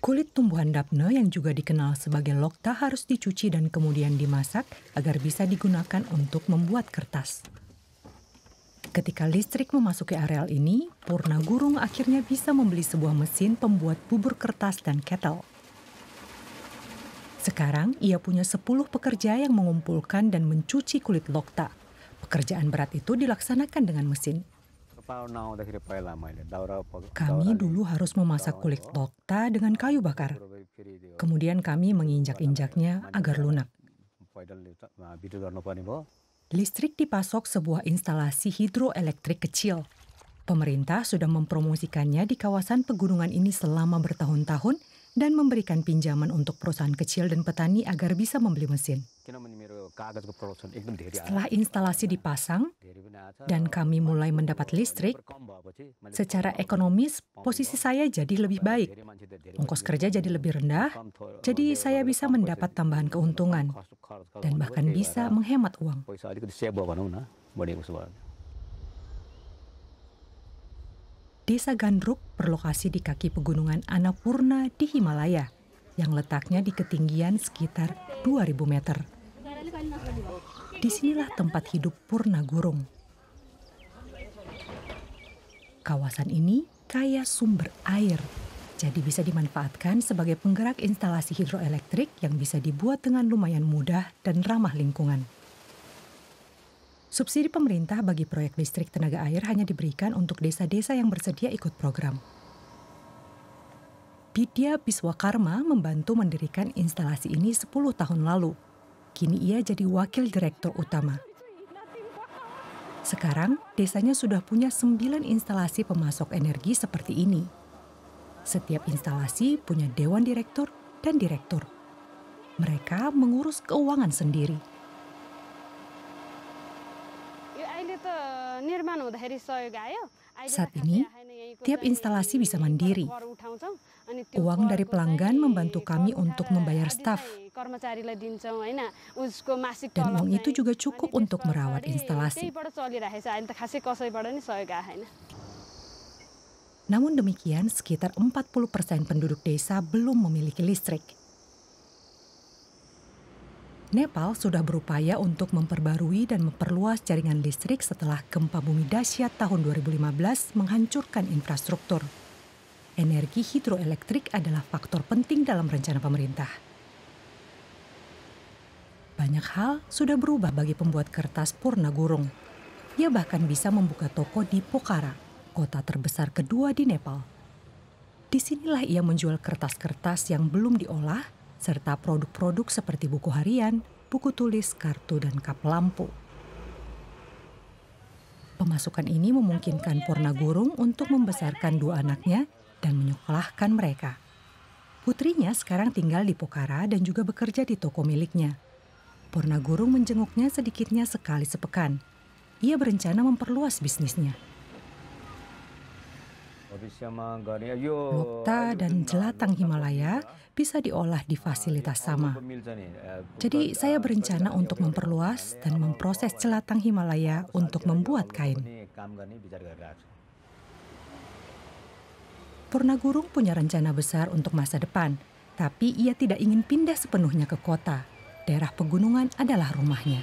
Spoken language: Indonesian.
Kulit tumbuhan dapne yang juga dikenal sebagai lokta harus dicuci dan kemudian dimasak agar bisa digunakan untuk membuat kertas. Ketika listrik memasuki areal ini, Purna Gurung akhirnya bisa membeli sebuah mesin pembuat bubur kertas dan kettle. Sekarang ia punya 10 pekerja yang mengumpulkan dan mencuci kulit lokta. Pekerjaan berat itu dilaksanakan dengan mesin. Kami dulu harus memasak kulit lokta dengan kayu bakar. Kemudian kami menginjak-injaknya agar lunak. Listrik dipasok sebuah instalasi hidroelektrik kecil. Pemerintah sudah mempromosikannya di kawasan pegunungan ini selama bertahun-tahun dan memberikan pinjaman untuk perusahaan kecil dan petani agar bisa membeli mesin. Setelah instalasi dipasang dan kami mulai mendapat listrik, secara ekonomis posisi saya jadi lebih baik. Ongkos kerja jadi lebih rendah, jadi saya bisa mendapat tambahan keuntungan dan bahkan bisa menghemat uang. Desa Gandruk berlokasi di kaki pegunungan Annapurna di Himalaya, yang letaknya di ketinggian sekitar 2.000 meter. Disinilah tempat hidup Purna Gurung. Kawasan ini kaya sumber air, jadi bisa dimanfaatkan sebagai penggerak instalasi hidroelektrik yang bisa dibuat dengan lumayan mudah dan ramah lingkungan. Subsidi pemerintah bagi proyek listrik tenaga air hanya diberikan untuk desa-desa yang bersedia ikut program. Bidya Biswakarma membantu mendirikan instalasi ini 10 tahun lalu. Kini ia jadi wakil direktur utama. Sekarang, desanya sudah punya 9 instalasi pemasok energi seperti ini. Setiap instalasi punya dewan direktur dan direktur. Mereka mengurus keuangan sendiri. Saat ini, tiap instalasi bisa mandiri. Uang dari pelanggan membantu kami untuk membayar staf. Dan uang itu juga cukup untuk merawat instalasi. Namun demikian, sekitar 40% penduduk desa belum memiliki listrik. Nepal sudah berupaya untuk memperbarui dan memperluas jaringan listrik setelah gempa bumi dahsyat tahun 2015 menghancurkan infrastruktur. Energi hidroelektrik adalah faktor penting dalam rencana pemerintah. Banyak hal sudah berubah bagi pembuat kertas Purna Gurung. Ia bahkan bisa membuka toko di Pokhara, kota terbesar kedua di Nepal. Disinilah ia menjual kertas-kertas yang belum diolah, serta produk-produk seperti buku harian, buku tulis, kartu, dan kap lampu. Pemasukan ini memungkinkan Purna Gurung untuk membesarkan 2 anaknya dan menyekolahkan mereka. Putrinya sekarang tinggal di Pokhara dan juga bekerja di toko miliknya. Purna Gurung menjenguknya sedikitnya sekali sepekan. Ia berencana memperluas bisnisnya. Lokta dan jelatang Himalaya bisa diolah di fasilitas sama. Jadi saya berencana untuk memperluas dan memproses jelatang Himalaya untuk membuat kain. Purna Gurung punya rencana besar untuk masa depan, tapi ia tidak ingin pindah sepenuhnya ke kota. Daerah pegunungan adalah rumahnya.